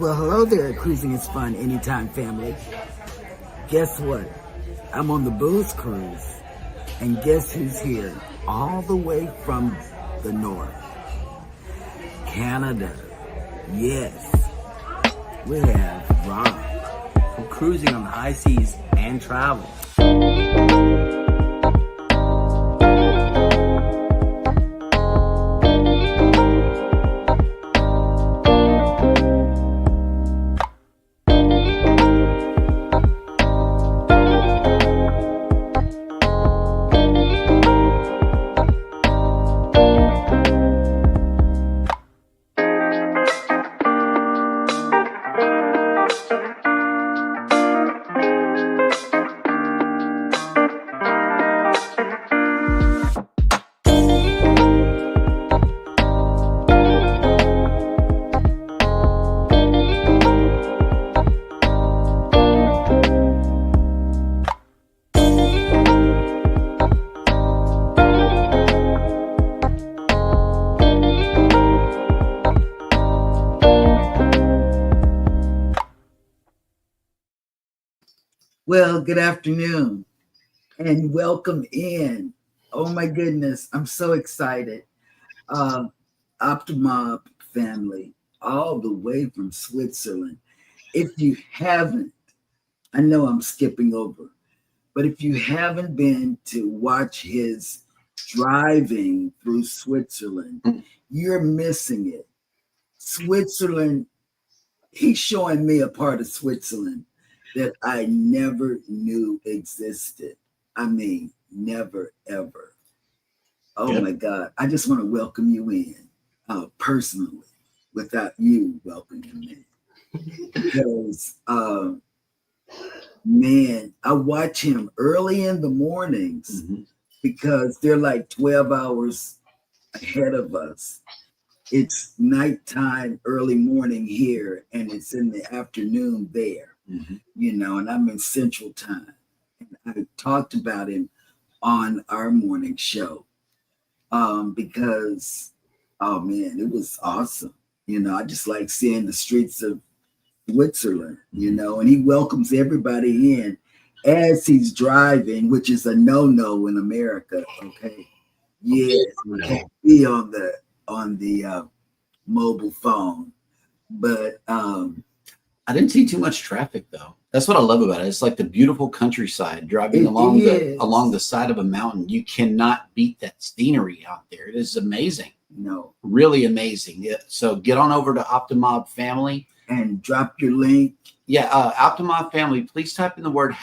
Well, hello there, Cruising is Fun Anytime family. Guess what? I'm on the Booze Cruise. And guess who's here? All the way from the north. Canada. Yes. We have Rob. From cruising on the high seas and travel. Well, good afternoon and welcome in. Oh my goodness, I'm so excited. Optimob family, all the way from Switzerland. If you haven't, I know I'm skipping over, but if you haven't been to watch his driving through Switzerland, you're missing it. Switzerland, he's showing me a part of Switzerland that I never knew existed. I mean, never, ever. Oh my God. I just want to welcome you in personally without you welcoming me. Because, man, I watch him early in the mornings because they're like 12 hours ahead of us. It's nighttime, early morning here, and it's in the afternoon there. You know, and I'm in Central Time. And I talked about him on our morning show because, oh man, it was awesome. You know, I just like seeing the streets of Switzerland, you know, and he welcomes everybody in as he's driving, which is a no-no in America. Okay. Yes, we can't be on the mobile phone. But I didn't see too much traffic though. That's what I love about it. It's like the beautiful countryside driving along the side of a mountain. You cannot beat that scenery out there. It is amazing. No, really amazing. Yeah. So get on over to Optimob family and drop your link. Yeah, Optimob family. Please type in the word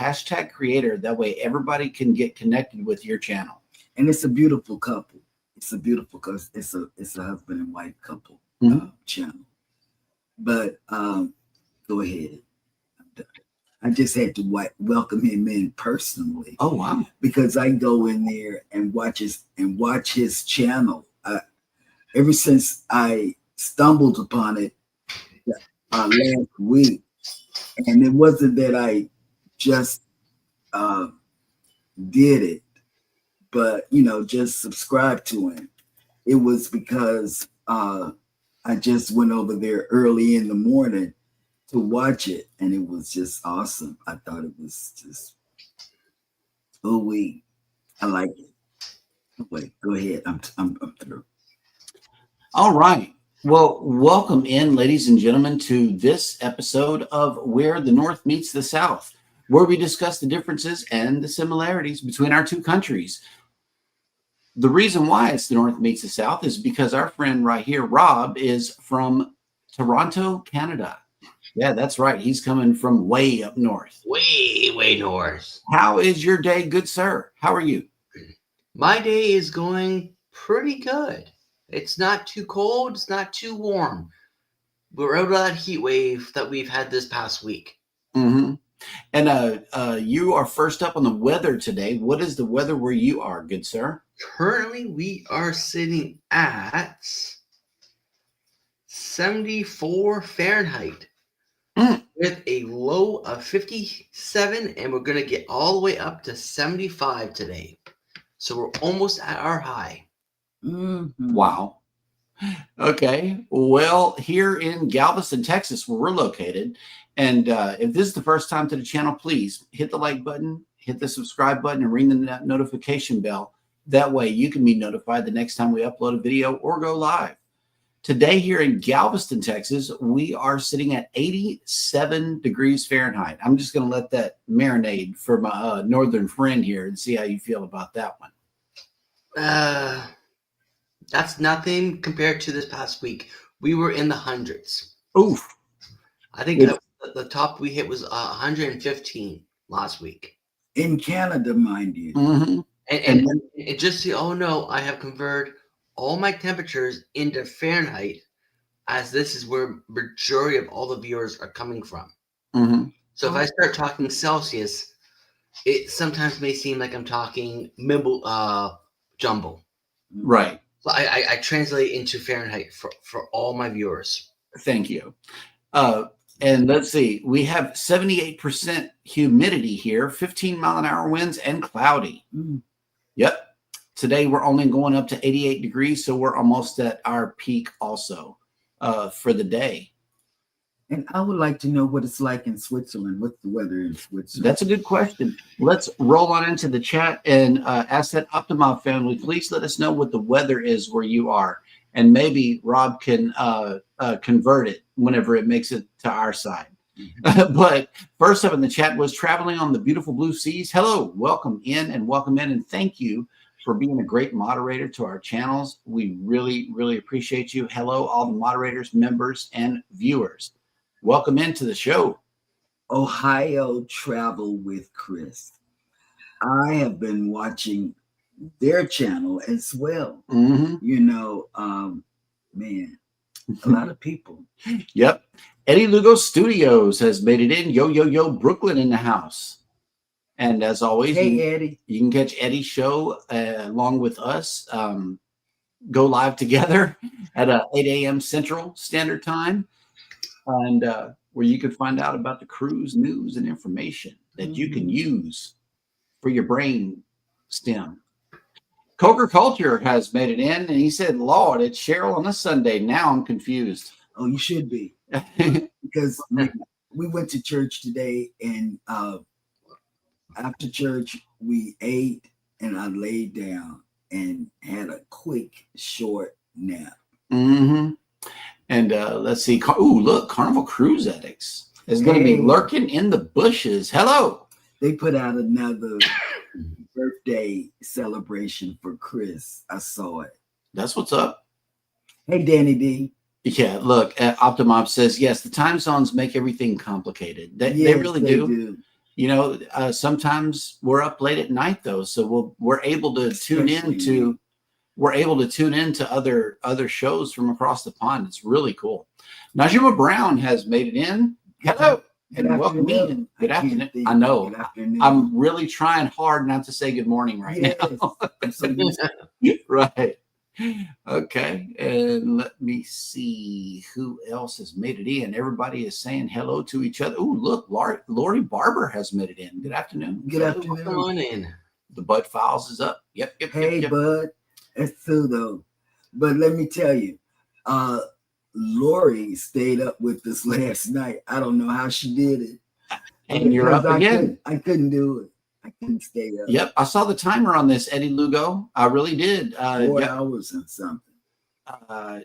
#creator. That way everybody can get connected with your channel. And it's a beautiful couple. It's a beautiful because it's a husband and wife couple channel. But go ahead. I just had to welcome him in personally. Oh wow! Because I go in there and watch his channel. Ever since I stumbled upon it last week, and it wasn't that I just did it, but you know, just subscribed to him. It was because I just went over there early in the morning to watch it, and it was just awesome. I thought it was just I like it. Wait, go ahead. I'm through. All right. Well, welcome in, ladies and gentlemen, to this episode of Where the North Meets the South, where we discuss the differences and the similarities between our two countries. The reason why it's the North meets the South is because our friend right here, Rob, is from Toronto, Canada. Yeah, that's right. He's coming from way up north. Way north. How is your day, good sir? How are you? My day is going pretty good. It's not too cold. It's not too warm. We're out of that heat wave that we've had this past week. And you are first up on the weather today. What is the weather where you are, good sir? Currently, we are sitting at 74 Fahrenheit. With a low of 57, and we're going to get all the way up to 75 today. So we're almost at our high. Wow. Okay. Well, here in Galveston, Texas, where we're located, and if this is the first time to the channel, please hit the like button, hit the subscribe button, and ring the notification bell. That way you can be notified the next time we upload a video or go live. Today here in Galveston, Texas, we are sitting at 87 degrees Fahrenheit. I'm just going to let that marinate for my northern friend here and see how you feel about that one. That's nothing compared to this past week. We were in the hundreds. Oof. I think the top we hit was 115 last week. In Canada, mind you. Mm-hmm. And just see, oh no, I have converted all my temperatures into Fahrenheit, as this is where majority of all the viewers are coming from. Mm-hmm. So if I start talking Celsius, it sometimes may seem like I'm talking jumble. Right. So I translate into Fahrenheit for all my viewers. Thank you. And let's see, we have 78% humidity here, 15-mile-an-hour winds, and cloudy. Mm. Yep. Today we're only going up to 88 degrees, so we're almost at our peak also for the day. And I would like to know what it's like in Switzerland. What's the weather in Switzerland? That's a good question. Let's roll on into the chat and ask that Optima family, please let us know what the weather is where you are. And maybe Rob can convert it whenever it makes it to our side. Mm-hmm. But first up in the chat was traveling on the beautiful blue seas. Hello, welcome in, and thank you for being a great moderator to our channels. We really, really appreciate you. Hello, all the moderators, members, and viewers. Welcome into the show. Ohio Travel with Chris. I have been watching their channel as well. Mm-hmm. You know, man, a lot of people. Yep. Eddie Lugo Studios has made it in. Yo, Brooklyn in the house. And as always, hey, Eddie, you can catch Eddie's show along with us. Go live together at 8 a.m. Central Standard Time. And where you can find out about the cruise news and information that you can use for your brain stem. Coker Culture has made it in, and he said, Lord, it's Cheryl on a Sunday. Now I'm confused. Oh, you should be. Because we went to church today, and after church, we ate, and I laid down and had a quick, short nap. Mm-hmm. And let's see. Oh, look, Carnival Cruise Addicts is going to be lurking in the bushes. Hello. They put out another birthday celebration for Chris. I saw it. That's what's up. Hey, Danny D. Yeah, look, Optimop says, yes, the time zones make everything complicated. They really do. You know, sometimes we're up late at night, though, so we're able to tune into other shows from across the pond. It's really cool. Najima Brown has made it in. Hello. And welcome in. Good afternoon. I know. I'm really trying hard not to say good morning now. Right. Okay. And let me see who else has made it in. Everybody is saying hello to each other. Oh, look, Lori Barber has made it in. Good afternoon. Good afternoon. Come on in. The Bud Files is up. Yep. Hey, Bud. That's true, though. But let me tell you, Lori stayed up with us last night. I don't know how she did it. And you're up again. I couldn't do it. I couldn't stay up. Yep. I saw the timer on this, Eddie Lugo. I really did. 4 hours and something. I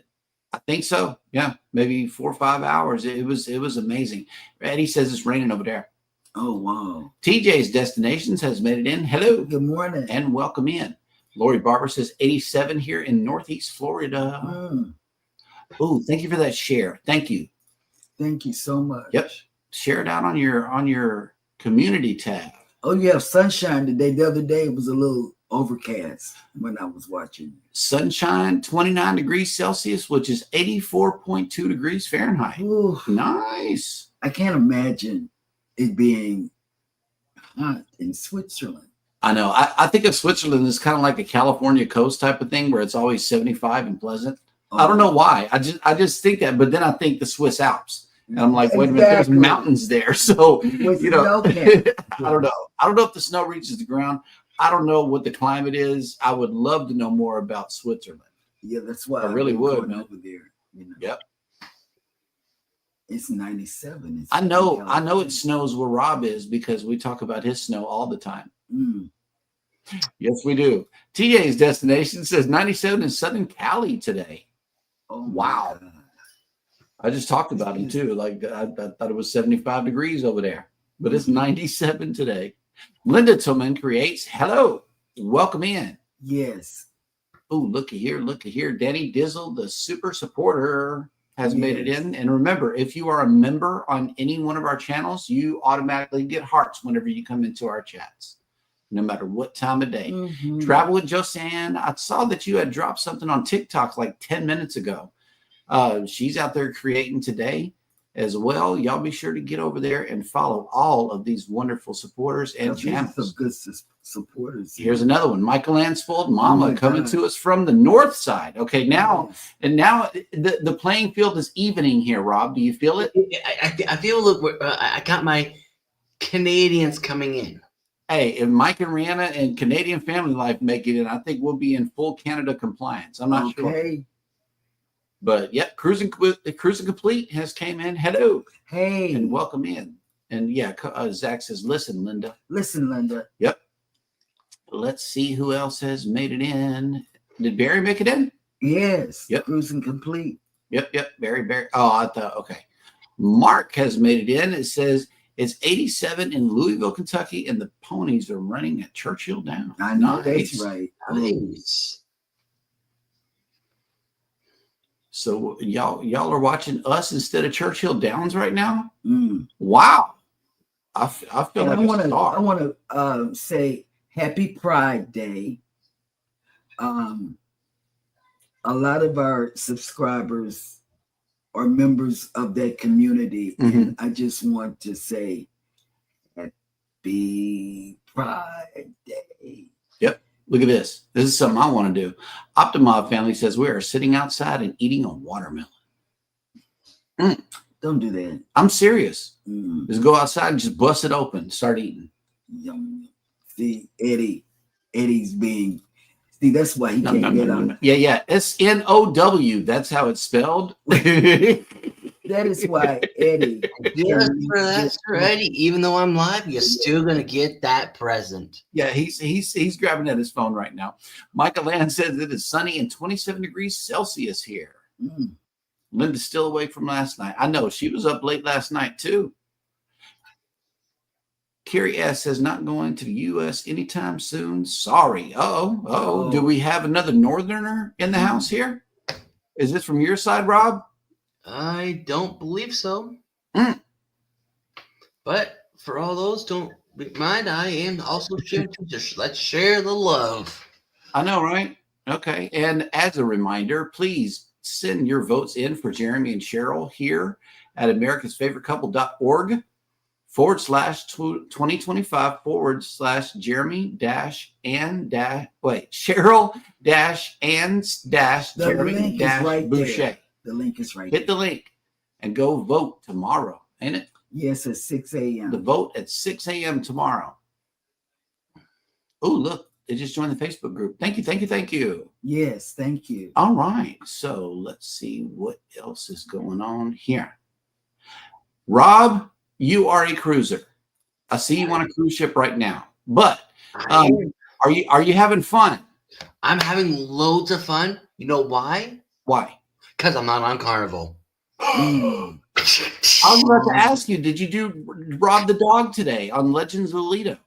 think so. Yeah. Maybe 4 or 5 hours. It was amazing. Eddie says it's raining over there. Oh, wow. TJ's Destinations has made it in. Hello. Good morning. And welcome in. Lori Barber says 87 here in Northeast Florida. Oh, thank you for that share. Thank you. Thank you so much. Yep. Share it out on your community tab. Oh, you have sunshine today. The other day it was a little overcast when I was watching. Sunshine, 29 degrees Celsius, which is 84.2 degrees Fahrenheit. Ooh, nice. I can't imagine it being hot in Switzerland. I know. I think of Switzerland as kind of like a California coast type of thing where it's always 75 and pleasant. Oh. I don't know why. I just think that, but then I think the Swiss Alps. And I'm like, wait a minute, there's mountains there. So, you know, I don't know. I don't know if the snow reaches the ground. I don't know what the climate is. I would love to know more about Switzerland. Yeah, that's why I really I've been would, going man. over there. You know, Yep. it's 97. It's I in know California. it snows where Rob is because we talk about his snow all the time. Mm. Yes, we do. TA's destination says 97 in Southern Cali today. Oh Wow. my God. I just talked about him too. Like I thought it was 75 degrees over there, but it's 97 today. Linda Tillman creates. Hello, welcome in. Yes. Oh, looky here. Danny Dizzle, the super supporter, has made it Yes. in. And remember, if you are a member on any one of our channels, you automatically get hearts whenever you come into our chats, no matter what time of day. Mhm. Travel with Josanne. I saw that you had dropped something on TikTok like 10 minutes ago. She's out there creating today as well. Y'all be sure to get over there and follow all of these wonderful supporters and These are channels. some good supporters. Here's another one. Michael Ansfold, Mama, my coming God. to us from the north side. Okay, now Yes. and now the playing field is evening here, Rob. Do you feel it? I feel look. I got my Canadians coming in. Hey, if Mike and Rihanna and Canadian Family Life make it in, I think we'll be in full Canada compliance. I'm not sure. Okay. But yep, Cruising Complete has came in. Hello. Hey. And welcome in. And yeah, Zach says, listen, Linda. Listen, Linda. Yep. Let's see who else has made it in. Did Barry make it in? Yes. Yep. Cruising complete. Yep. Barry. Oh, I thought, okay. Mark has made it in. It says it's 87 in Louisville, Kentucky, and the ponies are running at Churchill Downs. I know Nice. that's right. Nice. So y'all are watching us instead of Churchill Downs right now? Mm. Wow. I feel And like I star. want to say Happy Pride Day. A lot of our subscribers are members of that community, and I just want to say Happy Pride Day. Yep. Look at this. This is something I want to do. Optimov family says we are sitting outside and eating a watermelon. Don't do that. I'm serious. Mm. Just go outside and just bust it open, start eating. Yum. See, Eddie's being. See, that's why he can't get on. Yeah. SNOW. That's how it's spelled. That is why Eddie. Just for that, Eddie. Even though I'm live, you're still gonna get that present. Yeah, he's grabbing at his phone right now. Michael Land says it is sunny and 27 degrees Celsius here. Mm. Linda's still awake from last night. I know she was up late last night too. Carrie S says not going to the U.S. anytime soon. Sorry. Oh. Do we have another northerner in the house here? Is this from your side, Rob? I don't believe so. Mm. But for all those, don't mind. I am also sharing. Just let's share the love. I know, right? Okay. And as a reminder, please send your votes in for Jeremy and Cheryl here at americasfavoritecouple.org /2025 Cheryl Jeremy Boucher. The link is right Hit the link and go vote tomorrow, ain't it? Yes, at 6 a.m. The vote at 6 a.m. tomorrow. Oh, look, they just joined the Facebook group. Thank you. Yes, thank you. All right, so let's see what else is going on here. Rob, you are a cruiser. I see you on a cruise ship right now, but are you having fun? I'm having loads of fun. You know why? Why? Because I'm not on Carnival. Mm. I was about to ask you, did you do Rob the Dog today on Legends of Lido?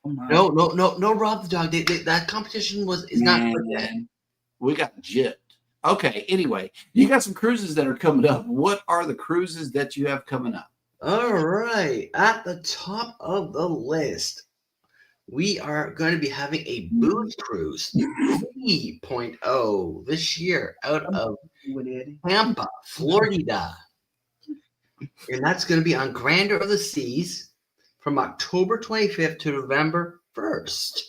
Oh my. No, Rob the Dog. That competition is not for that. We got gypped. Okay, anyway, you got some cruises that are coming up. What are the cruises that you have coming up? All right. At the top of the list, we are going to be having a booze cruise 3.0 this year out of Tampa, Florida. And that's going to be on Grandeur of the Seas from October 25th to November 1st.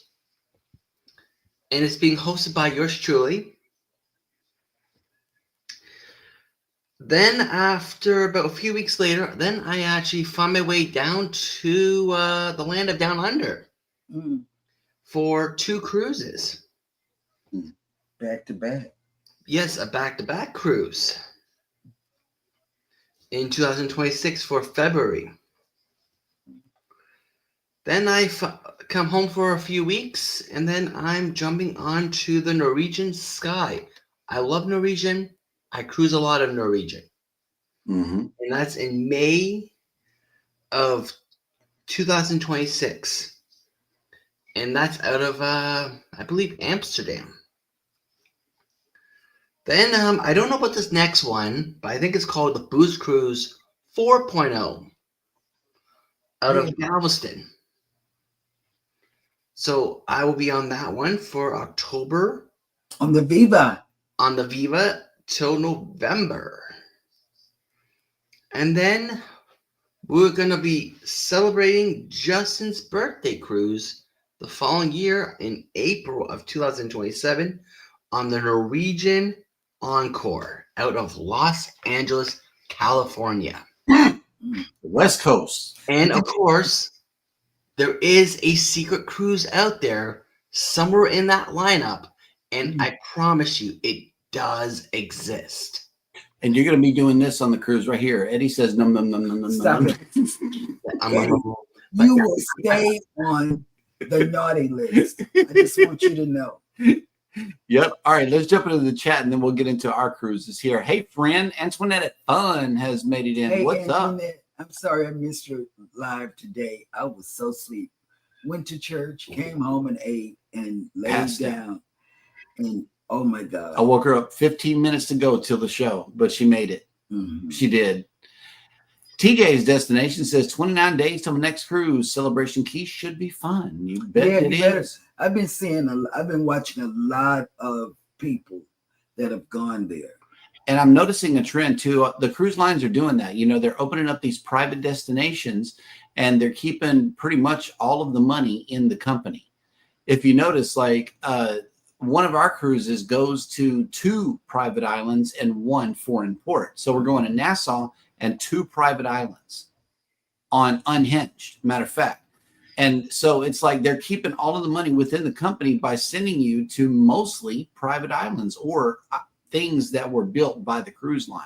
And it's being hosted by yours truly. Then after about a few weeks later, then I actually found my way down to the land of Down Under for 2 cruises. Back to back. Yes, a back-to-back cruise in 2026 for February. Then I come home for a few weeks, and then I'm jumping on to the Norwegian Sky. I love Norwegian. I cruise a lot of Norwegian. Mm-hmm. And that's in May of 2026. And that's out of, I believe, Amsterdam. Then I don't know about this next one, but I think it's called the Booze Cruise 4.0 out of Galveston. So I will be on that one for October. On the Viva. On the Viva till November. And then we're going to be celebrating Justin's birthday cruise the following year in April of 2027 on the Norwegian Encore out of Los Angeles, California. West Coast. And of course, there is a secret cruise out there somewhere in that lineup. And I promise you, it does exist. And you're going to be doing this on the cruise right here. Eddie says, "Num num num num num." Stop num. it. You will stay on the naughty list. I just want you to know. Yep. All right, let's jump into the chat and then we'll get into our cruises here. Hey, friend, Antoinette at Fun has made it in. Hey, What's up? I'm sorry I missed your live today. I was so sleepy. Went to church, came home and ate and laid down. And oh my God. I woke her up 15 minutes to go till the show, but she made it. Mm-hmm. She did. TJ's destination says 29 days till the next cruise. Celebration Key should be fun. You bet it is. I've been watching a lot of people that have gone there. And I'm noticing a trend too. The cruise lines are doing that. You know, they're opening up these private destinations and they're keeping pretty much all of the money in the company. If you notice, like one of our cruises goes to 2 private islands and 1 foreign port. So we're going to Nassau and 2 private islands on Unhinged, matter of fact. And so it's like they're keeping all of the money within the company by sending you to mostly private islands or things that were built by the cruise line.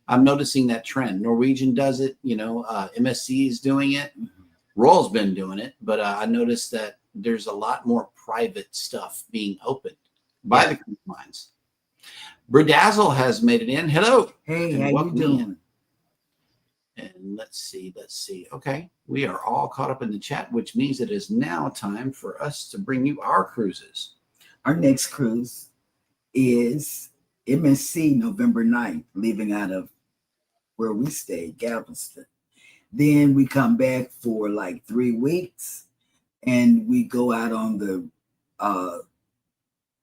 I'm noticing that trend. Norwegian does it, you know, MSC is doing it. Royal's been doing it, but I noticed that there's a lot more private stuff being opened by the cruise lines. Bredazzle has made it in. Hello. Hey, how you doing? And let's see. Okay, we are all caught up in the chat, which means it is now time for us to bring you our cruises. Our next cruise is MSC November 9th, leaving out of where we stay, Galveston. Then we come back for like 3 weeks, and we go out on the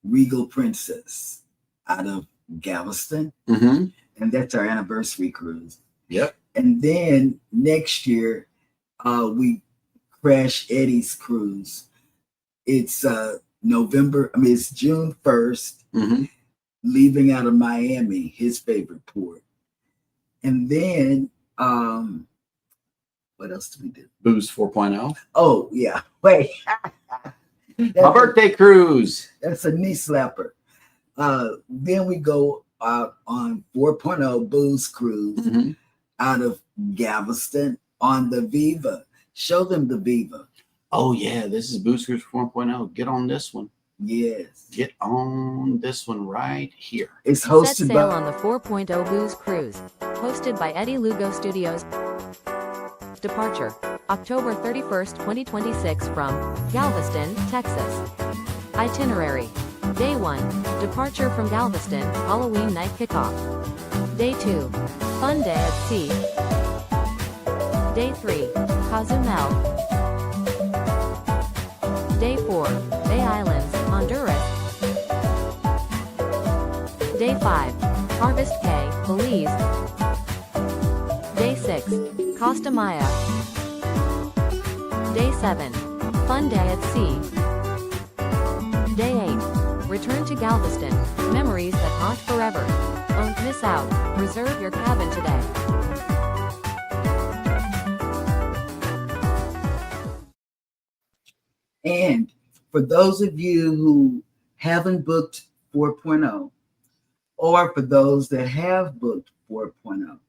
Regal Princess out of Galveston, and that's our anniversary cruise. Yep. And then next year, we crash Eddie's cruise. It's it's June 1st, leaving out of Miami, his favorite port. And then, what else do we do? Booze 4.0. Oh, yeah. Wait. My birthday cruise. That's a knee slapper. Then we go out on 4.0 Booze Cruise out of Galveston on the Viva. Show them the Viva. Oh, yeah. This is Booze Cruise 4.0. Get on this one. Yes. Get on this one right here. It's hosted Set sail on the 4.0 Booze Cruise, hosted by Eddie Lugo Studios. Departure, October 31st, 2026 from Galveston, Texas. Itinerary, Day 1, departure from Galveston, Halloween night kickoff. Day 2, fun day at sea. Day 3, Cozumel. Day 4, Bay Islands, Honduras. Day 5, Harvest Caye, Belize. Day 6, Costa Maya. Day 7, fun day at sea. Day 8, return to Galveston, memories that haunt forever. Don't miss out, reserve your cabin today. And for those of you who haven't booked 4.0 Or for those that have booked 4.0,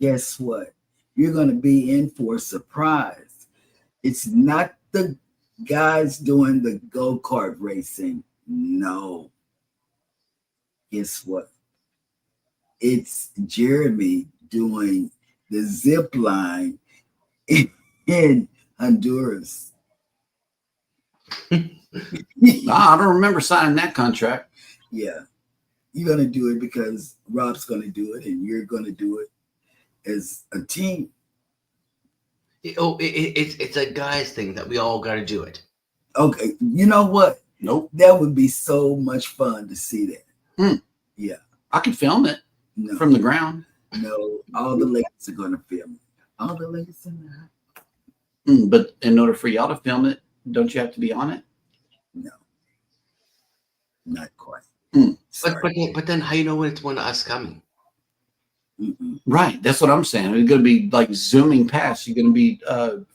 guess what? You're going to be in for a surprise. It's not the guys doing the go-kart racing. No. Guess what? It's Jeremy doing the zip line in Honduras. I don't remember signing that contract. Yeah. You're going to do it because Rob's going to do it and you're going to do it as a team. It's a guy's thing that we all got to do it. Okay. You know what? Nope. That would be so much fun to see that. Yeah. I could film it No. from the ground. No. All the ladies are going to film it. All the ladies in the house. But in order for y'all to film it, don't you have to be on it? No. Not quite. But Sorry. but then how you know when it's one of us coming? Mm-mm. Right. That's what I'm saying. It's going to be like zooming past. You're going to be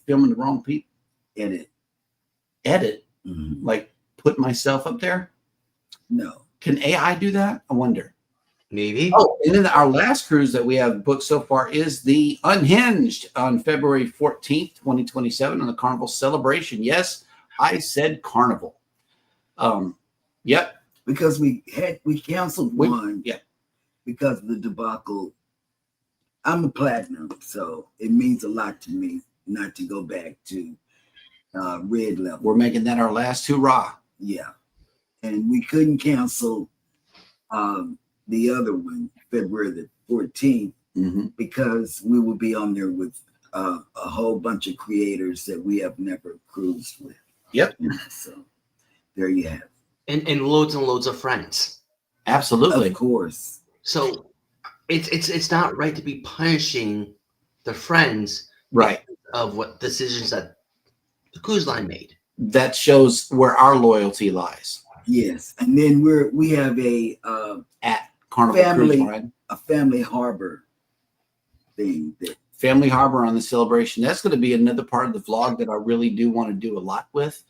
filming the wrong people. Edit. Edit. Mhm. Like put myself up there. No. Can AI do that? I wonder. Maybe. Oh, and then our last cruise that we have booked so far is the Unhinged on February 14th, 2027 on the Carnival Celebration. Yes, I said Carnival. Yep. Because we canceled one. Yeah. Because of the debacle. I'm a platinum, so it means a lot to me not to go back to red level. We're making that our last hurrah. Yeah. And we couldn't cancel the other one, February the 14th, Mm-hmm. because we will be on there with a whole bunch of creators that we have never cruised with. Yep. So there you have it. And loads of friends. Absolutely. Of course. So it's not right to be punishing the friends Right. of what decisions that the cruise line made. That shows where our loyalty lies Yes. And then we have a at Carnival Family. Cruise Line. a family harbor thing that Family Harbor on the Celebration. That's going to be another part of the vlog that I really do want to do a lot with.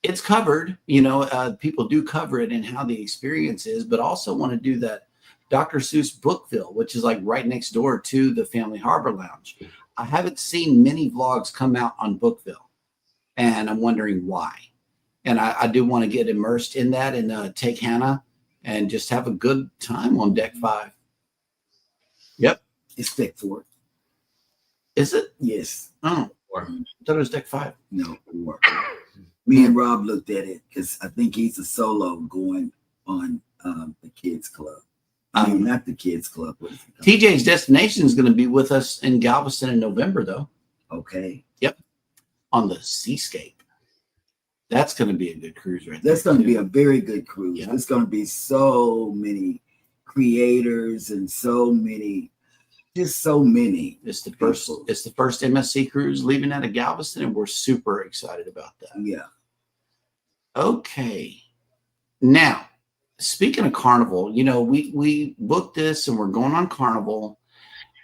It's covered, people do cover it and how the experience is, but also want to do that Dr. Seuss Bookville, which is like right next door to the Family Harbor Lounge. I haven't seen many vlogs come out on Bookville, and I'm wondering why. And I do want to get immersed in that and take Hannah and just have a good time on Deck 5. Yep. is Deck 4. Is it? Yes. Oh, Or I thought it was Deck 5. No. 4. Me and Rob looked at it because I think he's a solo going on the kids club. I mean, not the kids club. What is it called? TJ's Destination is going to be with us in Galveston in November, though, Okay. on the Seascape. That's going to be a good cruise right That's there. going to be a very good cruise. Yeah. There's going to be so many creators and so many. It's the first MSC cruise leaving out of Galveston, and we're super excited about that. Yeah. Okay. Now, speaking of Carnival, we booked this and we're going on Carnival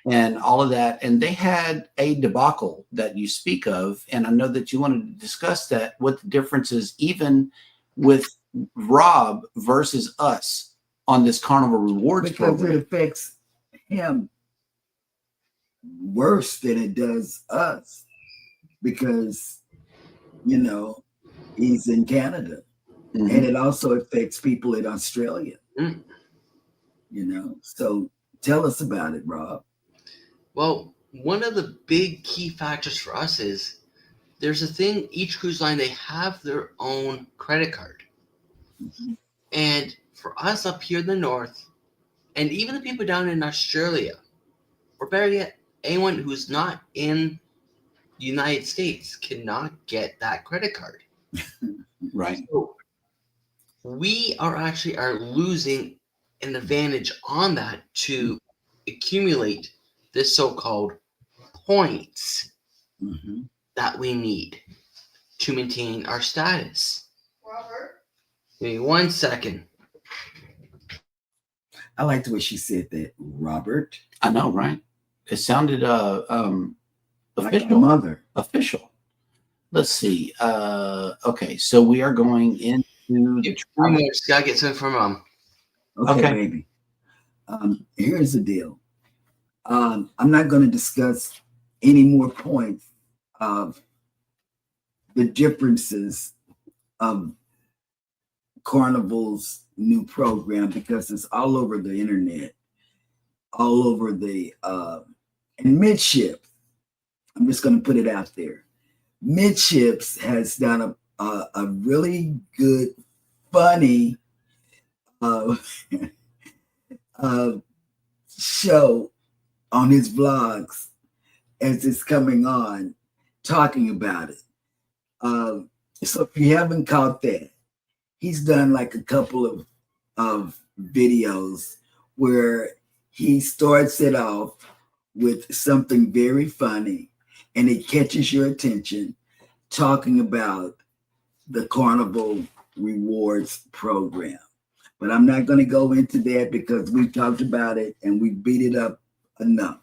and all of that. And they had a debacle that you speak of. And I know that you wanted to discuss that, what the difference is even with Rob versus us on this Carnival Rewards Because program. it affects him worse than it does us. Because, he's in Canada. Mhm. And it also affects people in Australia. Mm. So tell us about it, Rob. Well, one of the big key factors for us is there's a thing, each cruise line, they have their own credit card. Mhm. And for us up here in the north, and even the people down in Australia, or better yet, anyone who's not in the United States cannot get that credit card. Right. So we are losing an advantage on that to accumulate this so-called points Mhm. that we need to maintain our status. Robert? Give me 1 second. I like the way she said that, Robert. I know, right? It sounded Like a official. mother. Official. Let's see. Okay, so we are going into the Pretty much gotta get something from Okay. baby. Here's the deal. I'm not going to discuss any more points of the differences of Carnival's new program because it's all over the internet, all over the and Midship. I'm just going to put it out there. Midships has done a really good, funny show on his vlogs as it's coming on, talking about it. So if you haven't caught that, he's done like a couple of videos where he starts it off with something very funny and it catches your attention, talking about the Carnival Rewards program. But I'm not going to go into that because we talked about it and we beat it up enough.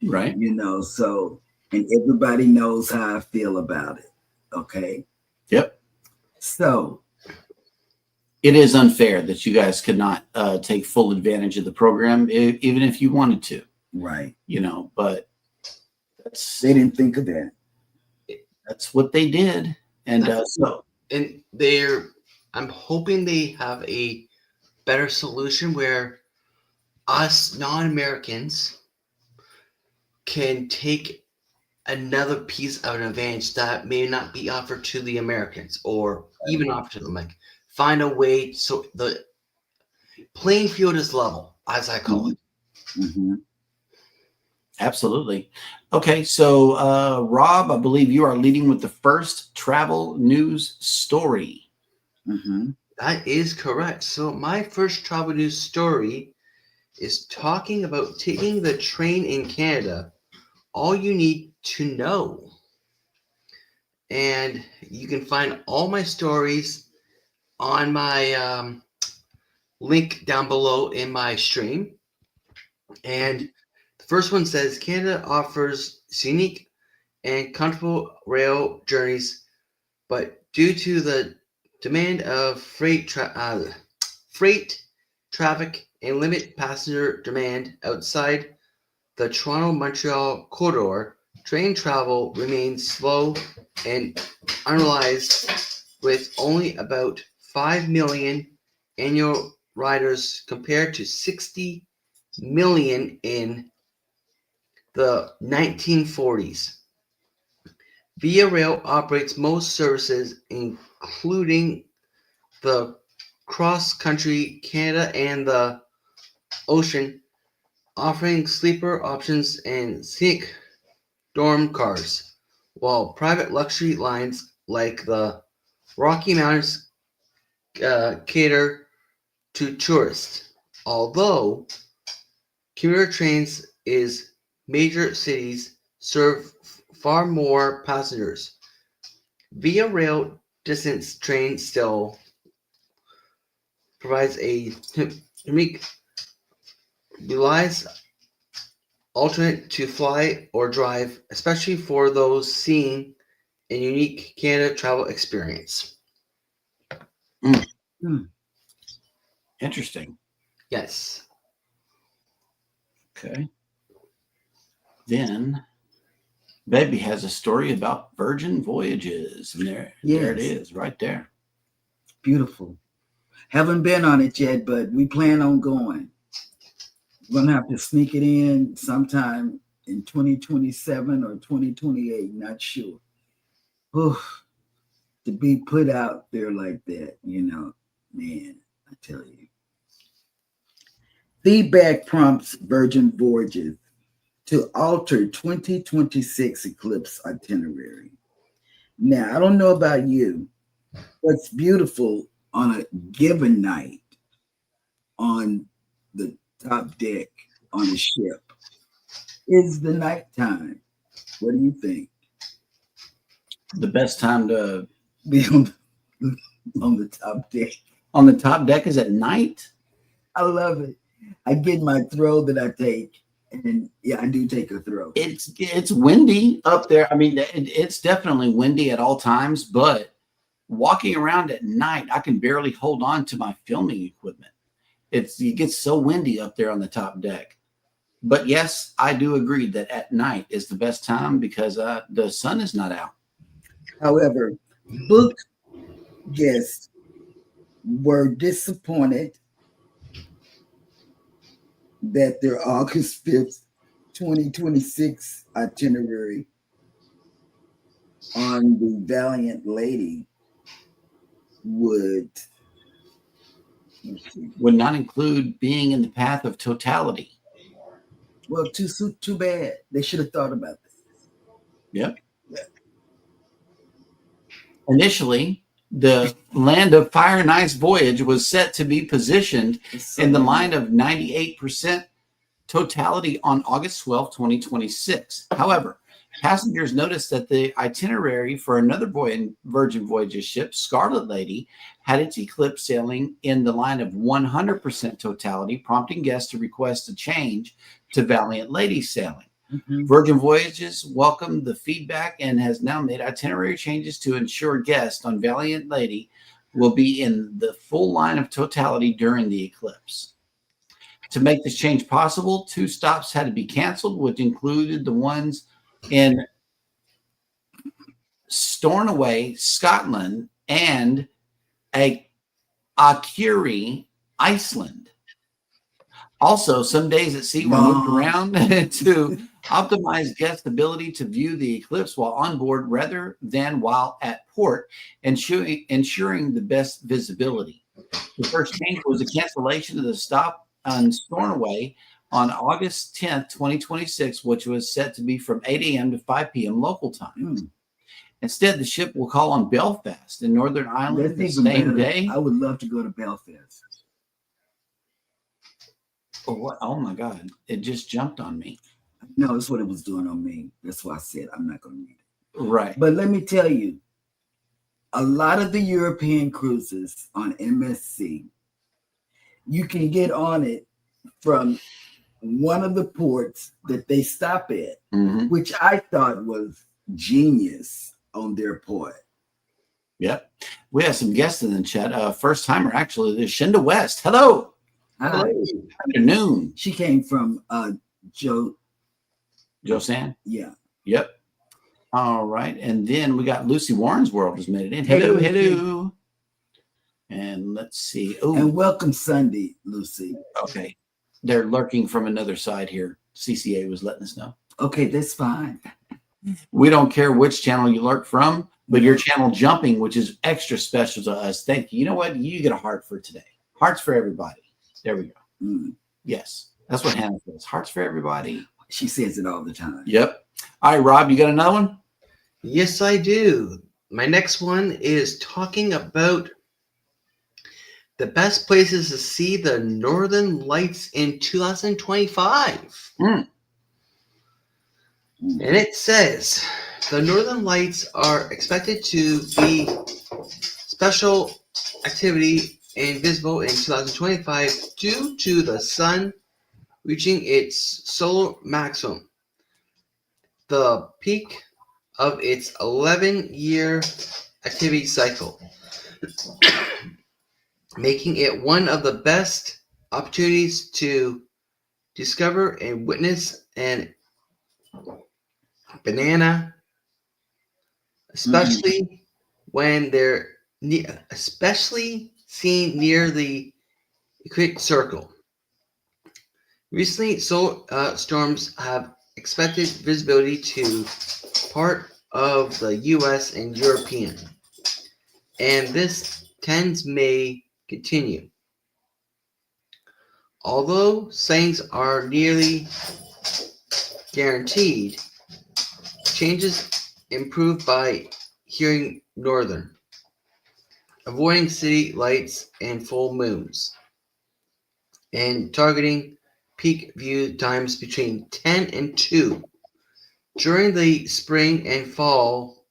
Right. You know, so, and everybody knows how I feel about it. Okay. Yep. So it is unfair that you guys could not take full advantage of the program, even if you wanted to. right. You know, but They didn't think of that. that's what they did. And And I'm hoping they have a better solution where us non-Americans can take another piece of an advantage that may not be offered to the Americans or even offered to them. Like find a way so the playing field is level, as I call it. Mm-hmm. absolutely. Okay, so Rob, I believe you are leading with the first travel news story. Mm-hmm. That is correct. So my first travel news story is talking about taking the train in Canada. All you need to know. And you can find all my stories on my link down below in my stream. And the first one says Canada offers unique and comfortable rail journeys, but due to the demand of freight traffic and limit passenger demand outside the Toronto-Montreal corridor, train travel remains slow and unrealized, with only about 5 million annual riders compared to 60 million in the 1940s. Via Rail operates most services, including the cross-country Canada and the ocean, offering sleeper options and scenic dorm cars, while private luxury lines like the Rocky Mountains cater to tourists. Although commuter trains is major cities serve far more passengers. Via Rail distance train still provides a unique relies alternate to fly or drive, especially for those seeing a unique Canada travel experience. Interesting. Yes. Okay. Then Baby has a story about Virgin Voyages. And there it Yes. is, right there. Beautiful. Haven't been on it yet, but we plan on going. We're gonna have to sneak it in sometime in 2027 or 2028, not sure. Oof, to be put out there like that, you know, man, I tell you. Feedback prompts Virgin Voyages to alter 2026 eclipse itinerary. Now, I don't know about you. What's beautiful on a given night on the top deck on a ship is the nighttime. What do you think? The best time to Be on the top deck. on the top deck is at night. I love it. I get my throw that I take, and yeah, I do take a throw. It's windy up there. I mean, it's definitely windy at all times, but walking around at night, I can barely hold on to my filming equipment. It gets so windy up there on the top deck. But yes, I do agree that at night is the best time because the sun is not out. However, book guests were disappointed that their August 5th, 2026 itinerary on the Valiant Lady would not include being in the path of totality. well, too bad. They should have thought about this. Yep. Initially, the Land of Fire and Ice voyage was set to be positioned in the line of 98% totality on August 12, 2026. However, passengers noticed that the itinerary for another Virgin Voyages ship, Scarlet Lady, had its eclipse sailing in the line of 100% totality, prompting guests to request a change to Valiant Lady sailing. Virgin Voyages welcomed the feedback and has now made itinerary changes to ensure guests on Valiant Lady will be in the full line of totality during the eclipse. To make this change possible, 2 stops had to be canceled, which included the ones in Stornoway, Scotland, and Akureyri, Iceland. Also, some days at sea were moved around to optimize guest ability to view the eclipse while on board rather than while at port, ensuring the best visibility. The first change was a cancellation of the stop on Stornoway on August 10th, 2026, which was set to be from 8 a.m. to 5 p.m. local time. Instead, the ship will call on Belfast in Northern Ireland the same day. I would love to go to Belfast. Oh my God. It just jumped on me. No, that's what it was doing on me. That's why I said I'm not going to read it. Right. But let me tell you, a lot of the European cruises on MSC, you can get on it from one of the ports that they stop at, which I thought was genius on their part. Yep. We have some guests in the chat. First timer, actually, there's Shinda West. Hello. Hi. Afternoon. She came from Josan? Yeah. Yep. All right. And then we got Lucy Warren's World has made it in. Hello, hello. And let's see. Oh, and welcome Sunday, Lucy. Okay. They're lurking from another side here. CCA was letting us know. Okay, that's fine. We don't care which channel you lurk from, but your channel jumping, which is extra special to us. Thank you. You know what? You get a heart for today. Hearts for everybody. There we go. Yes. That's what Hannah says. Hearts for everybody. She says it all the time. Yep. All right, Rob, you got another one? Yes, I do. My next one is talking about the best places to see the Northern Lights in 2025. And it says the Northern Lights are expected to be special activity and visible in 2025 due to the sun reaching its solar maximum, the peak of its 11-year activity cycle, making it one of the best opportunities to discover and witness an banana, especially when they're especially seen near the equator circle. Recently, solar storms have expected visibility to part of the U.S. and European, and this trend may continue. Although sightings are nearly guaranteed, changes improve by hearing northern, avoiding city lights and full moons, and targeting peak view times between 10 and 2. During the spring and fall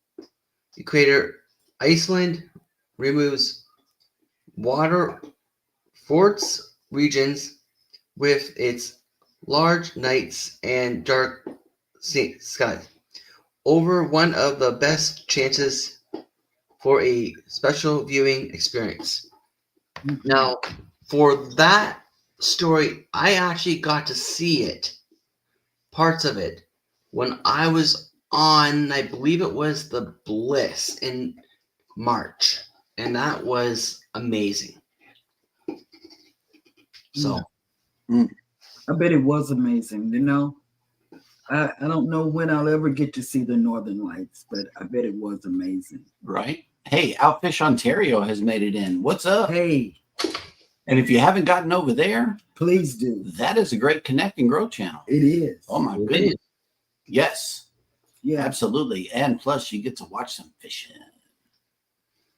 equator, Iceland removes water forts regions with its large nights and dark skies over one of the best chances for a special viewing experience. Now, for that story, I actually got to see it, parts of it, when I was on, I believe it was the Bliss in March. And that was amazing. So, I bet it was amazing. I don't know when I'll ever get to see the Northern Lights, but I bet it was amazing. Right? Hey, Outfish Ontario has made it in. What's up? Hey, And if you haven't gotten over there, please do. that is a great Connect and Grow channel. It is. Oh my it goodness. is. Yes, Yeah. absolutely. And plus you get to watch some fishing.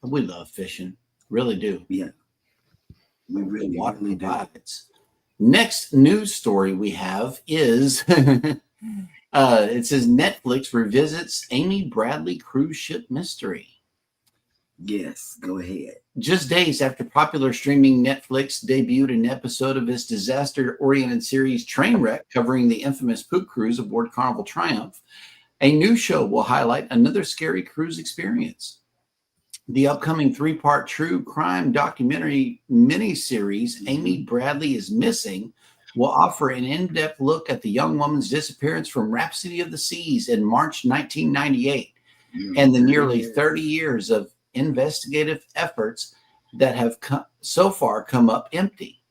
We love fishing. Really do. Yeah. We really, Water really do. provides. Next news story we have is it says Netflix revisits Amy Bradley cruise ship mystery. Yes, go ahead. Just days after popular streaming Netflix debuted an episode of its disaster-oriented series Trainwreck covering the infamous poop cruise aboard Carnival Triumph, a new show will highlight another scary cruise experience. The upcoming 3-part true crime documentary miniseries, Amy Bradley is Missing, will offer an in-depth look at the young woman's disappearance from Rhapsody of the Seas in March 1998 and the nearly 30 years of investigative efforts that have so far come up empty.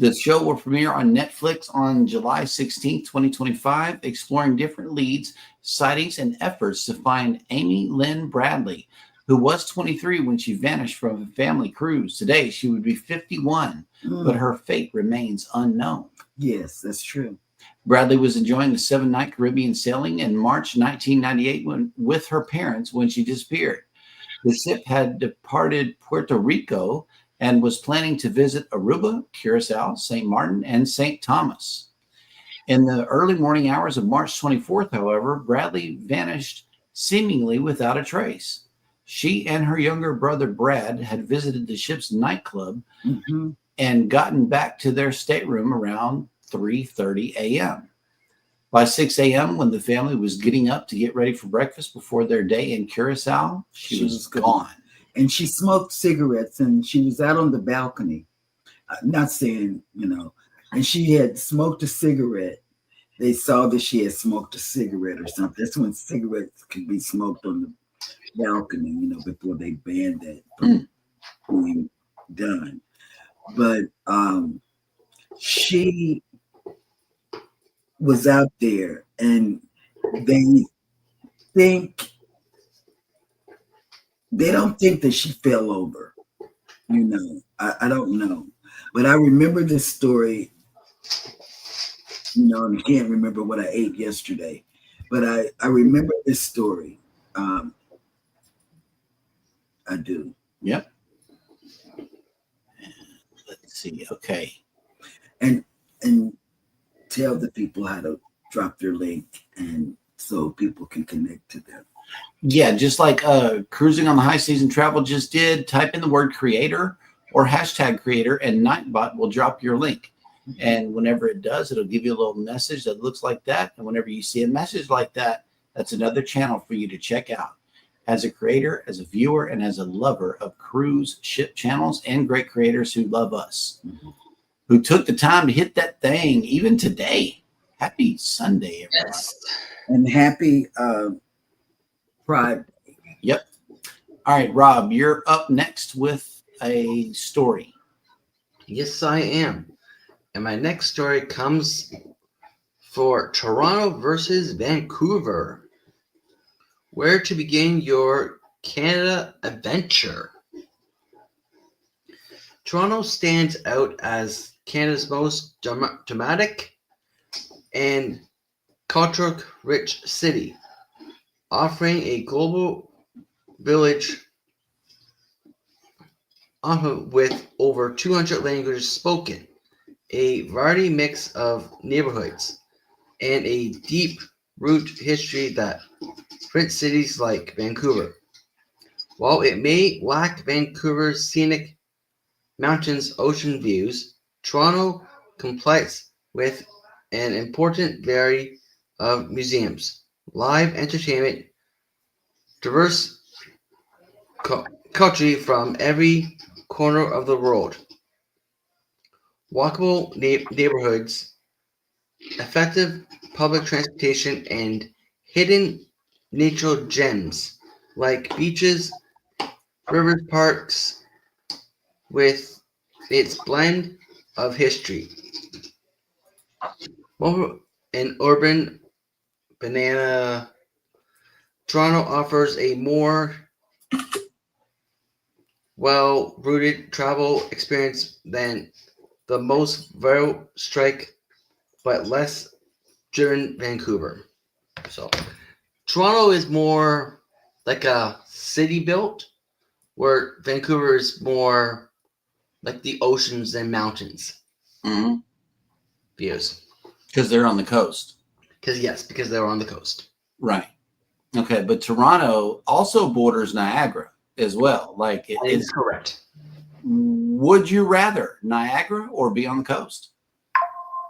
The show will premiere on Netflix on July 16, 2025, exploring different leads, sightings, and efforts to find Amy Lynn Bradley, who was 23 when she vanished from a family cruise. Today, she would be 51, but her fate remains unknown. Yes, that's true. Bradley was enjoying the 7-night Caribbean sailing in March 1998 with her parents when she disappeared. The ship had departed Puerto Rico and was planning to visit Aruba, Curacao, St. Martin, and St. Thomas. In the early morning hours of March 24th, however, Bradley vanished seemingly without a trace. She and her younger brother, Brad, had visited the ship's nightclub and gotten back to their stateroom around 3:30 a.m. By 6 a.m., when the family was getting up to get ready for breakfast before their day in Curacao, she was gone. And she smoked cigarettes, and she was out on the balcony. Not saying, and she had smoked a cigarette. They saw that she had smoked a cigarette or something. That's when cigarettes could be smoked on the balcony, before they banned that from being done. But she was out there, and they don't think that she fell over. I don't know, but I remember this story. And I can't remember what I ate yesterday, but I remember this story. I do. Yep. Let's see. Okay. And tell the people how to drop their link, and so people can connect to them. Yeah, just like Cruising on the High Season Travel just did. Type in the word creator or hashtag creator, and Nightbot will drop your link. And whenever it does, it'll give you a little message that looks like that. And whenever you see a message like that, that's another channel for you to check out. As a creator, as a viewer, and as a lover of cruise ship channels and great creators who love us, who took the time to hit that thing even today. Happy Sunday, everyone. Yes. And happy Pride. Yep. All right, Rob, you're up next with a story. Yes, I am. And my next story comes for Toronto versus Vancouver. Where to begin your Canada adventure? Toronto stands out as Canada's most dramatic and culturally rich city, offering a global village with over 200 languages spoken, a variety mix of neighborhoods, and a deep root history that prints cities like Vancouver. While it may lack Vancouver's scenic mountains ocean views, Toronto competes with an important variety of museums, live entertainment, diverse culture from every corner of the world. walkable neighborhoods, effective public transportation, and hidden natural gems like beaches, rivers, parks, with its blend of history. An urban banana, Toronto offers a more well-rooted travel experience than the most viral strike, but less driven Vancouver. So Toronto is more like a city built, where Vancouver is more like the oceans and mountains Mhm. views. Because they're on the coast. Because they're on the coast. Right. Okay, but Toronto also borders Niagara as well. Like, That is correct. would you rather Niagara or be on the coast?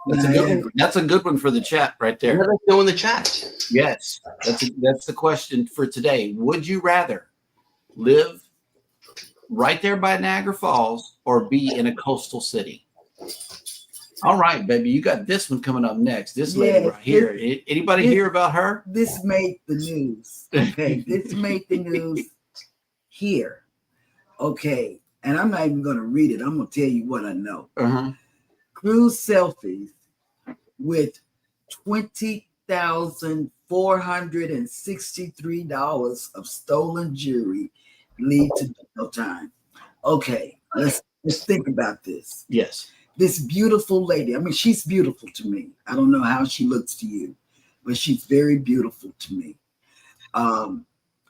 That's a good one. That's a good one for the chat right there. Let us know in the chat. Yes, that's the question for today. Would you rather live right there by Niagara Falls or be in a coastal city? All right, baby, you got this one coming up next. This lady right here. Anybody hear about her? This made the news. Okay, this made the news here. Okay, and I'm not even going to read it. I'm going to tell you what I know. Uh-huh. Cruise selfies with $20,463 of stolen jewelry lead to jail time. Okay, let's think about this. Yes. This beautiful lady, I mean, she's beautiful to me. I don't know how she looks to you, but she's very beautiful to me.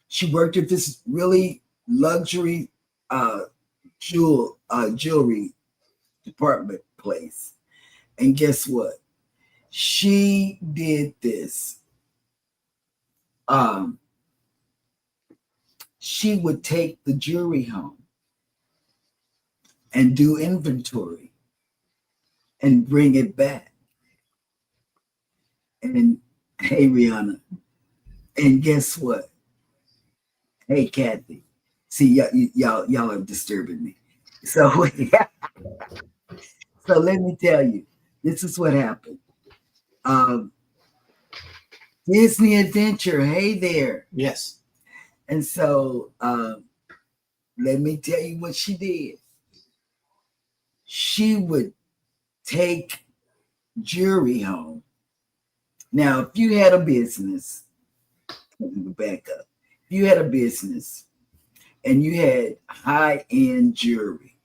She worked at this really luxury jewelry department place. And guess what? She did this. She would take the jewelry home and do inventory and bring it back. And hey, Rihanna. And guess what? Hey, Kathy. See, y'all are disturbing me. So, so let me tell you, this is what happened. Disney Adventure, hey there. Yes. And so let me tell you what she did. She would take jewelry home. Now, if you had a business, let me back up. If you had a business and you had high-end jewelry,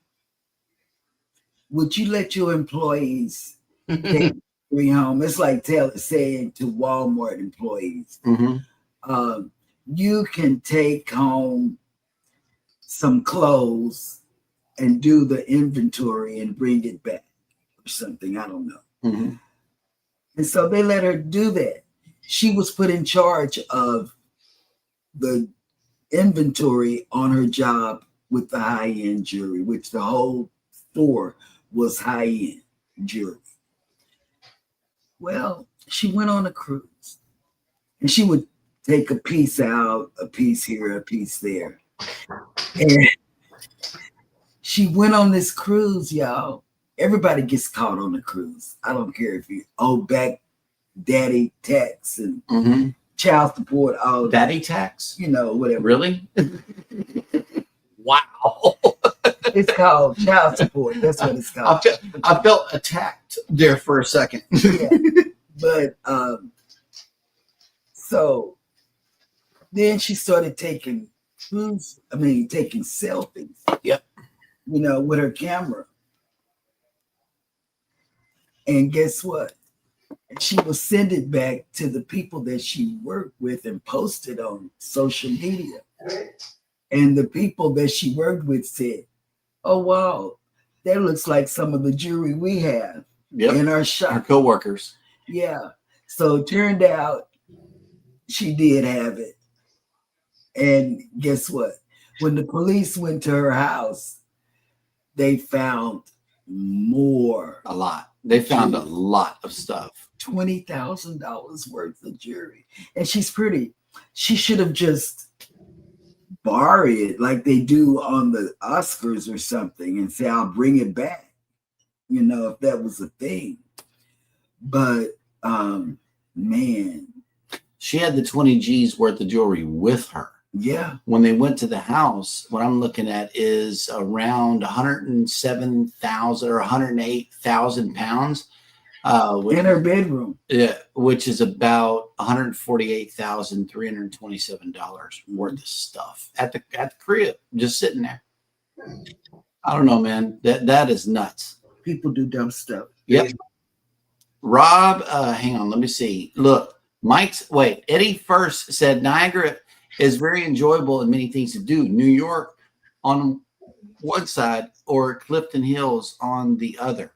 would you let your employees take jewelry home? It's like saying to Walmart employees, you can take home some clothes and do the inventory and bring it back or something. I don't know. And so they let her do that. She was put in charge of the inventory on her job with the high-end jewelry, which the whole store was high-end jewelry. Well, she went on a cruise and she would take a piece out, a piece here, a piece there. And she went on this cruise, y'all. Everybody gets caught on a cruise. I don't care if you owe back daddy tax and child support, all daddy tax, whatever. Really? Wow. It's called child support. That's what it's called. I felt attacked there for a second. Yeah. But so then she started taking selfies. Yep. With her camera. And guess what? She will send it back to the people that she worked with and post it on social media. And the people that she worked with said, oh, wow, that looks like some of the jewelry we have in our shop. Our co-workers. Yeah. So it turned out she did have it. And guess what? When the police went to her house, they found more. A lot. They found a lot of stuff. $20,000 worth of jewelry. And she's pretty. She should have just borrowed it like they do on the Oscars or something and say, I'll bring it back. if that was a thing. But man, She had the 20 G's worth of jewelry with her. yeah, When they went to the house, what I'm looking at is around 107,000 or 108,000 pounds, in her bedroom. which is about $148,327 worth of stuff at the crib, just sitting there. I don't know, man. That is nuts. People do dumb stuff. Yep. Rob, hang on, let me see. Look, Eddie first said Niagara is very enjoyable and many things to do. New York on one side or Clifton Hills on the other.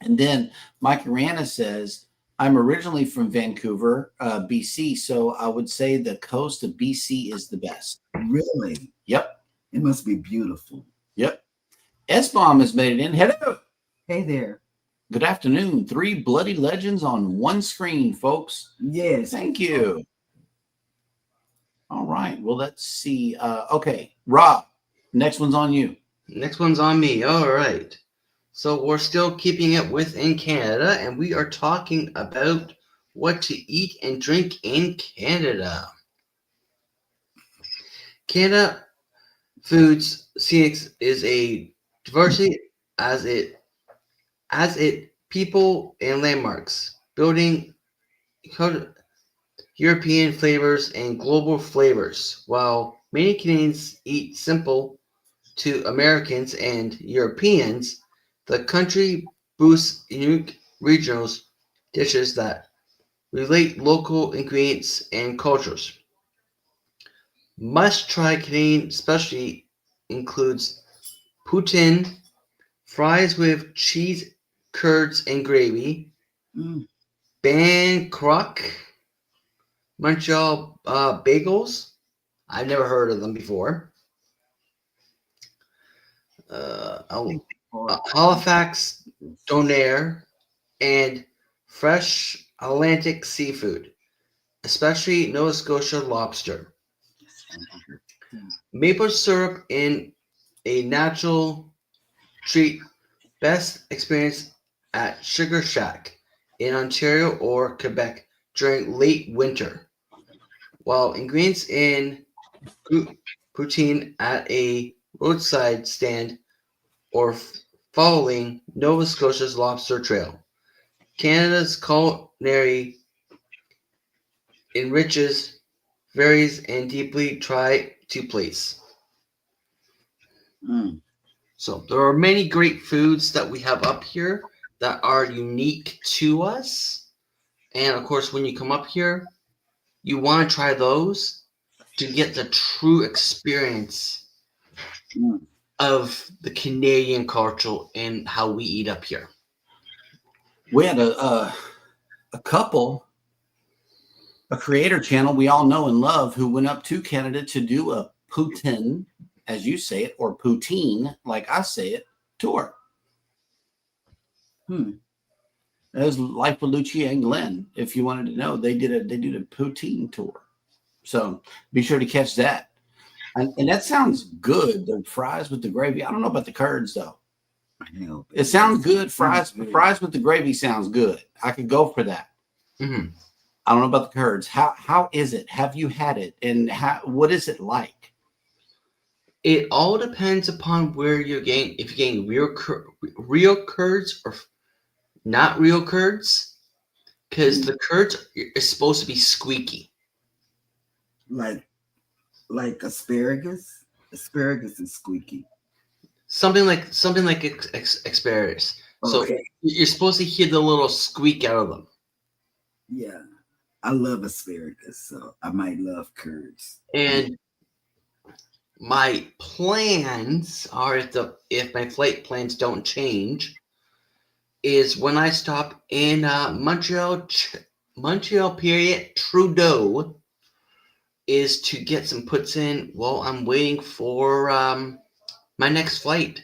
And then Mike Arana says, I'm originally from Vancouver, BC, so I would say the coast of BC is the best. Really? Yep. It must be beautiful. Yep. S-Bomb has made it in. Hello. Hey there. Good afternoon. 3 bloody legends on one screen, folks. Yes. Thank you. All right. Well, let's see. Okay. Rob, next one's on you. Next one's on me. All right. So we're still keeping it within Canada, and we are talking about what to eat and drink in Canada. Canada Foods CX is a diversity as it people and landmarks, building European flavors and global flavors, while many Canadians eat simple to Americans and Europeans. The country boasts unique regional dishes that relate local ingredients and cultures. Must-try Canadian specialty includes poutine, fries with cheese, curds, and gravy, Mm. ban croc, Montreal bagels. I've never heard of them before. Halifax donair and fresh Atlantic seafood, especially Nova Scotia lobster. Maple syrup in a natural treat, best experience at Sugar Shack in Ontario or Quebec during late winter, while ingredients in poutine at a roadside stand or following Nova Scotia's Lobster Trail. Canada's culinary enriches, varies, and deeply try to place. Mm. So there are many great foods that we have up here that are unique to us. And of course, when you come up here, you want to try those to get the true experience Mm. of the Canadian culture and how we eat up here. We had a couple, a creator channel we all know and love, who went up to Canada to do a poutine, as you say it, or poutine, like I say it, tour. That was Life with Lucci and Glenn. If you wanted to know, they did a poutine tour. So be sure to catch that. And that sounds good. The fries with the gravy. I don't know about the curds though. I know. It sounds good. Fries good. with the gravy sounds good. I could go for that. Mm-hmm. I don't know about the curds. How is it? Have you had it? And what is it like? It all depends upon where you're getting. If you're getting real curds or not real curds, because the curds is supposed to be squeaky. Like asparagus. Asparagus is squeaky. Something like asparagus. So Okay. you're supposed to hear the little squeak out of them. Yeah. I love asparagus, so I might love curds. And my plans are, if my flight plans don't change, is when I stop in Montreal, period, Trudeau, is to get some puts in while I'm waiting for my next flight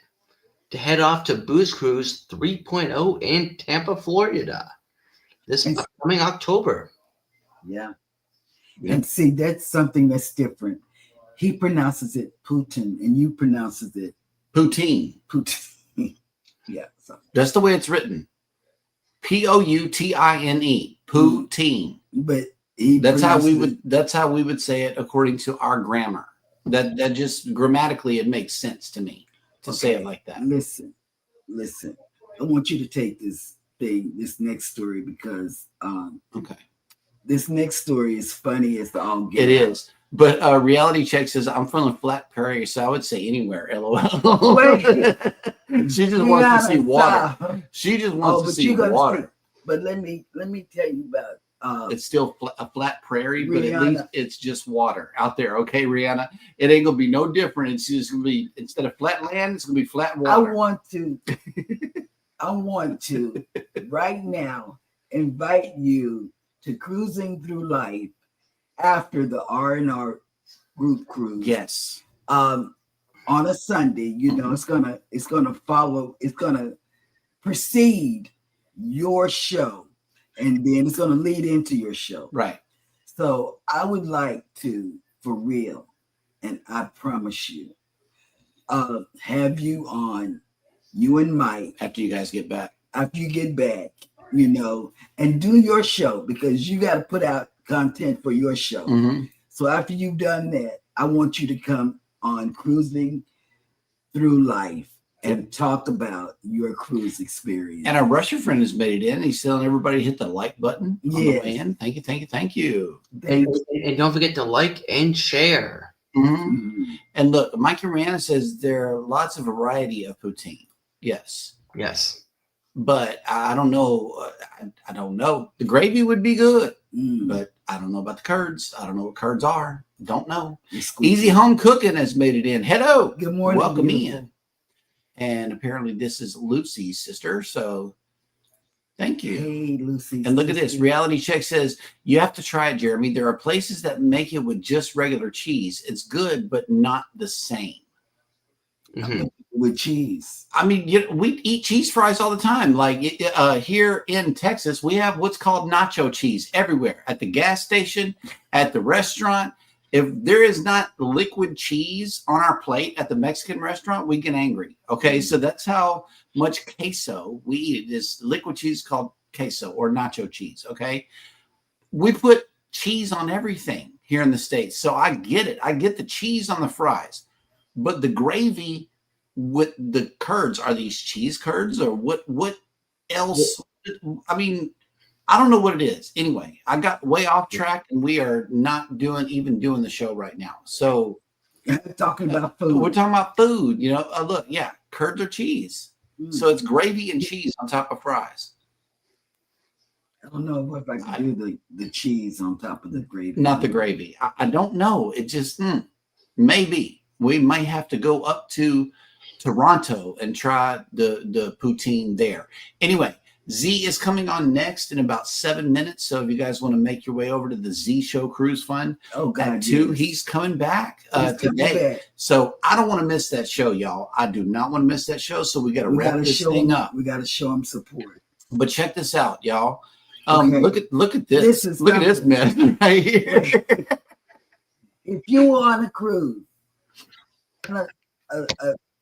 to head off to Booze Cruise 3.0 in Tampa, Florida, this upcoming October. Yeah. And see, that's something that's different. He pronounces it Putin and you pronounces it Poutine. Putin. Yeah. So, That's the way it's written. Poutine. Poutine. but he That's how we pronounced would. That's how we would say it according to our grammar. That just grammatically it makes sense to me to say it Okay. like that. Listen. I want you to take this next story, because Okay. this next story is funny as the all get It out. is. But Reality Check says, I'm from the flat prairie, so I would say anywhere. LOL. Wait. She just wants to see Rihanna, water. stop. She just wants to but see you gotta water. speak. But let me tell you about It's still a flat prairie, but at Rihanna. least it's just water out there. Okay, Rihanna? It ain't going to be no different. It's just going to be, instead of flat land, it's going to be flat I water. want to right now invite you to Cruising Through Life after the R&R group cruise. Yes. On a Sunday. It's gonna precede your show, and then it's gonna lead into your show. Right. So I would like to, for real, and I promise you, have you on, you and Mike, After you guys get back. after you get back, and do your show, because you got to put out content for your show. Mm-hmm. So after you've done that, I want you to come on Cruising Through Life and talk about your cruise experience. And our Russia friend has made it in. He's telling everybody to hit the like button on the Yes. way in. Thank you, thank you, thank you. And don't forget to like and share. Mm-hmm. Mhm. And look, Mike and Rihanna says there are lots of variety of poutine. Yes. Yes. But I don't know. I don't know. The gravy would be good, Mm. but I don't know about the curds. I don't know what curds are. Don't know. It's squeaky. Easy Home Cooking has made it in. Hello. Good morning. Welcome beautiful. in. And apparently this is Lucy's sister. So thank you. Hey, Lucy. And look at this. Reality Check says, you have to try it, Jeremy. There are places that make it with just regular cheese. It's good, but not the same. Mhm. With cheese. I mean, we eat cheese fries all the time. Like here in Texas, we have what's called nacho cheese everywhere, at the gas station, at the restaurant. If there is not liquid cheese on our plate at the Mexican restaurant, we get angry. Okay, so that's how much queso we eat. It is liquid cheese called queso or nacho cheese. Okay, we put cheese on everything here in the States. So I get it. I get the cheese on the fries, but the gravy with the curds, are these cheese curds or what else? I mean, I don't know what it is. Anyway, I got way off track and we are not doing the show right now. So Talking about food. we're talking about food, look, yeah, curds are cheese. Mm. So it's gravy and cheese on top of fries. I don't know if I can do the cheese on top of the gravy. Not the gravy. I don't know. It just maybe we might have to go up to Toronto and try the poutine there. Anyway, Z is coming on next in about 7 minutes. So if you guys want to make your way over to the Z Show Cruise Fund Oh God, at 2, yes. he's coming back He's coming today. back. So I don't want to miss that show, y'all. I do not want to miss that show. So we got to wrap gotta this show thing him, up. We got to show him support. But check this out, y'all. Okay. Look at this. This is Look at this mess right here. If you were on a cruise, a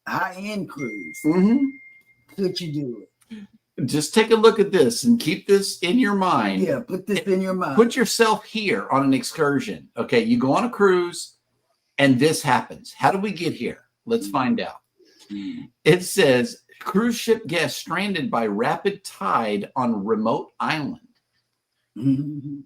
high-end cruise, Mhm. could you do it? Just take a look at this and keep this in your mind. Yeah, put this in your mind. Put yourself here on an excursion. Okay, you go on a cruise and this happens. How do we get here? Let's find out. Mm. It says cruise ship guests stranded by rapid tide on remote island. Mhm.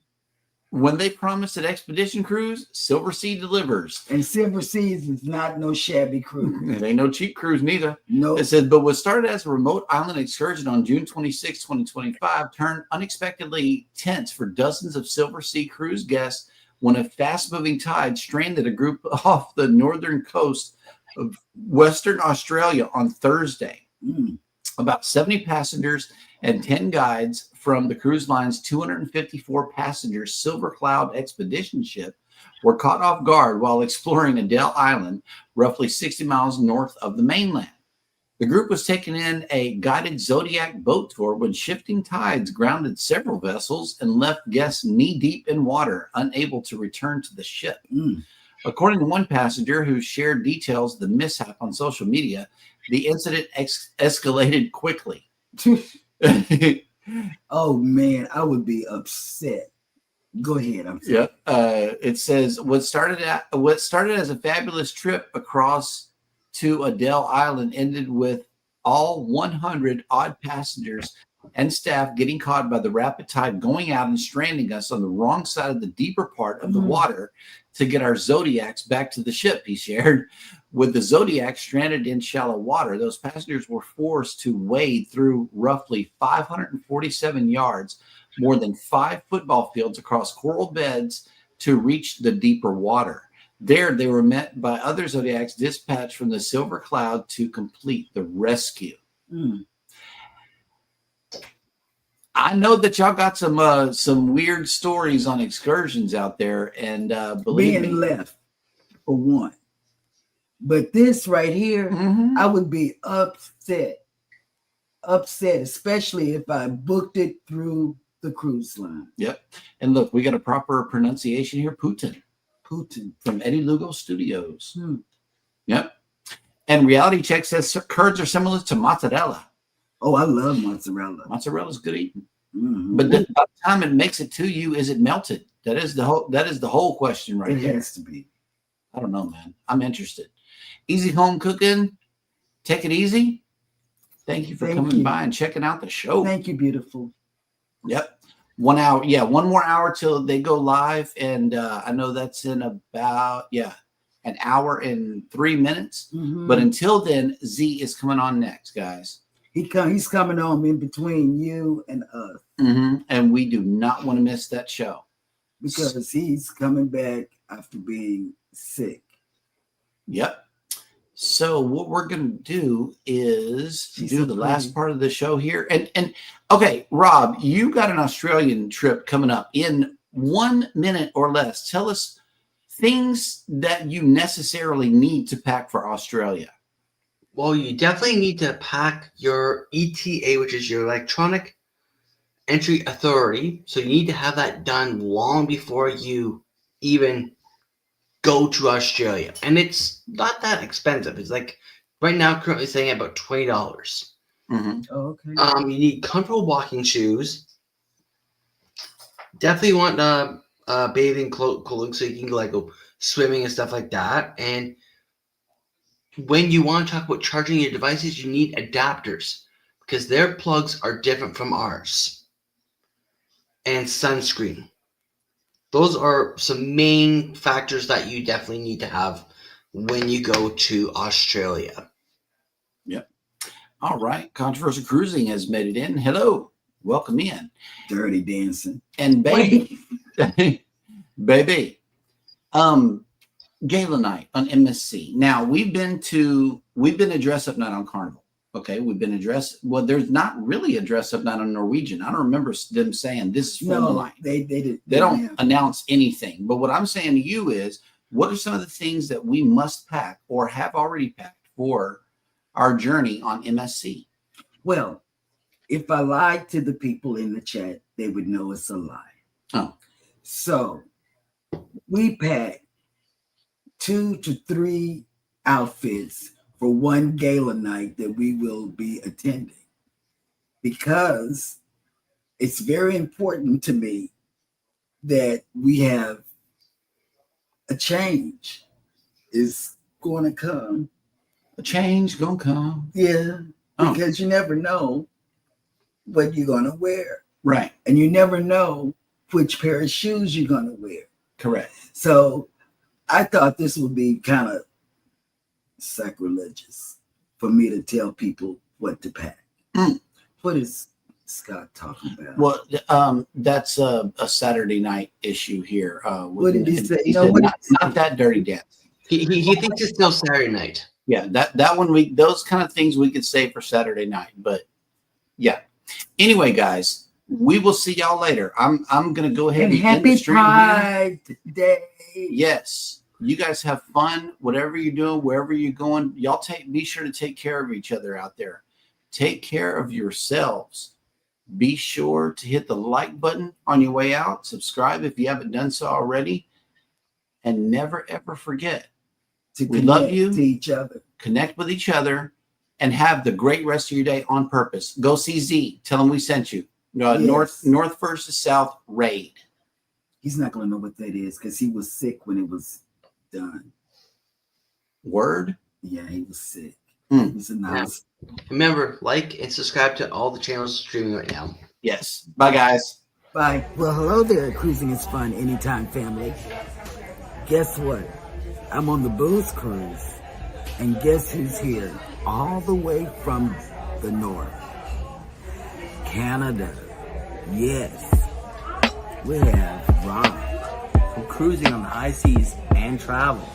When they promised an expedition cruise, Silver Sea delivers. And Silver Seas is not no shabby cruise. It ain't no cheap cruise neither. No, It said, but what started as a remote island excursion on June 26, 2025, turned unexpectedly tense for dozens of Silver Sea cruise guests when a fast-moving tide stranded a group off the northern coast of Western Australia on Thursday. Mm. About 70 passengers and 10 guides from the cruise line's 254-passenger Silver Cloud expedition ship were caught off guard while exploring Adele Island, roughly 60 miles north of the mainland. The group was taken in a guided Zodiac boat tour when shifting tides grounded several vessels and left guests knee-deep in water, unable to return to the ship. Mm. According to one passenger who shared details of the mishap on social media, the incident escalated quickly. Oh man, I would be upset. Go ahead. I'm sorry. Yeah. It says what started as a fabulous trip across to Adele Island ended with all 100 odd passengers and staff getting caught by the rapid tide going out and stranding us on the wrong side of the deeper part of the water to get our Zodiacs back to the ship, he shared. With the Zodiac stranded in shallow water, those passengers were forced to wade through roughly 547 yards, more than 5 football fields across coral beds to reach the deeper water. There, they were met by other Zodiacs dispatched from the Silver Cloud to complete the rescue. Mm. I know that y'all got some weird stories on excursions out there, and believe Being me, left for one. But this right here, Mhm. I would be upset, especially if I booked it through the cruise line. Yep. And look, we got a proper pronunciation here. Putin Putin. from Eddie Lugo Studios. Hmm. Yep. And Reality Check says curds are similar to mozzarella. Oh, I love mozzarella. Mozzarella's good eating. Mhm. But by the time it makes it to you, is it melted? That is the whole question right it there. has to be. I don't know, man. I'm interested. Easy home cooking. Take it easy. Thank you for Thank coming you. by and checking out the show. Thank you, beautiful. Yep. 1 hour. Yeah. One more hour till they go live. And I know that's in about, an hour and 3 minutes. Mhm. But until then, Z is coming on next, guys. He's coming on in between you and us And we do not want to miss that show. because he's coming back after being sick. Yep. So what we're going to do is She's do so the last pretty. part of the show here. And okay, Rob, you got an Australian trip coming up in 1 minute or less. Tell us things that you necessarily need to pack for Australia. Well, you definitely need to pack your ETA, which is your electronic entry authority. So you need to have that done long before you even go to Australia. And it's not that expensive. It's like right now, currently saying about $20. Mhm. Oh, okay. You need comfortable walking shoes. Definitely want bathing clothing so you can go swimming and stuff like that. And when you want to talk about charging your devices, you need adapters because their plugs are different from ours. And sunscreen. Those are some main factors that you definitely need to have when you go to Australia. All right. Controversial Cruising has made it in. Hello. Welcome in. Dirty dancing. And baby, baby, gala night on MSC. Now we've been a dress up night on Carnival. Okay, we've been well, there's not really a dress up night on Norwegian. I don't remember them saying this is for the No, night. they did. They don't announce anything. But what I'm saying to you is, what are some of the things that we must pack or have already packed for our journey on MSC? Well, if I lied to the people in the chat, they would know it's a lie. Oh. So we packed 2 to 3 outfits for one gala night that we will be attending, because it's very important to me that we have a change is going to come. A change gonna come. Yeah, Oh. because you never know what you're going to wear, Right. and you never know which pair of shoes you're going to wear. Correct. So I thought this would be kind of sacrilegious for me to tell people what to pack. Mm. What is Scott talking about? Well, that's a Saturday night issue here. What did he say? He No, said what did not that dirty dance. He thinks it's still Saturday night. Yeah, that one those kind of things we could say for Saturday night. But yeah. Anyway, guys, we will see y'all later. I'm gonna go ahead And and end happy the stream here. Pride Day. Yes. You guys have fun, whatever you're doing, wherever you're going. Y'all be sure to take care of each other out there. Take care of yourselves. Be sure to hit the like button on your way out. Subscribe if you haven't done so already. And never, ever forget, To we love connect you. to each other. Connect with each other and have the great rest of your day on purpose. Go see Z. Tell him we sent you. Yes. North versus South raid. He's not going to know what that is because he was sick when it was done. Word? Yeah, he was sick. Hmm. It was announced. Remember, like and subscribe to all the channels streaming right now. Yes. Bye, guys. Bye. Well, hello there, Cruising is Fun Anytime family. Guess what? I'm on the Booze Cruise. And guess who's here? All the way from the north. Canada. Yes. We have Ron. From cruising on the high seas and travel.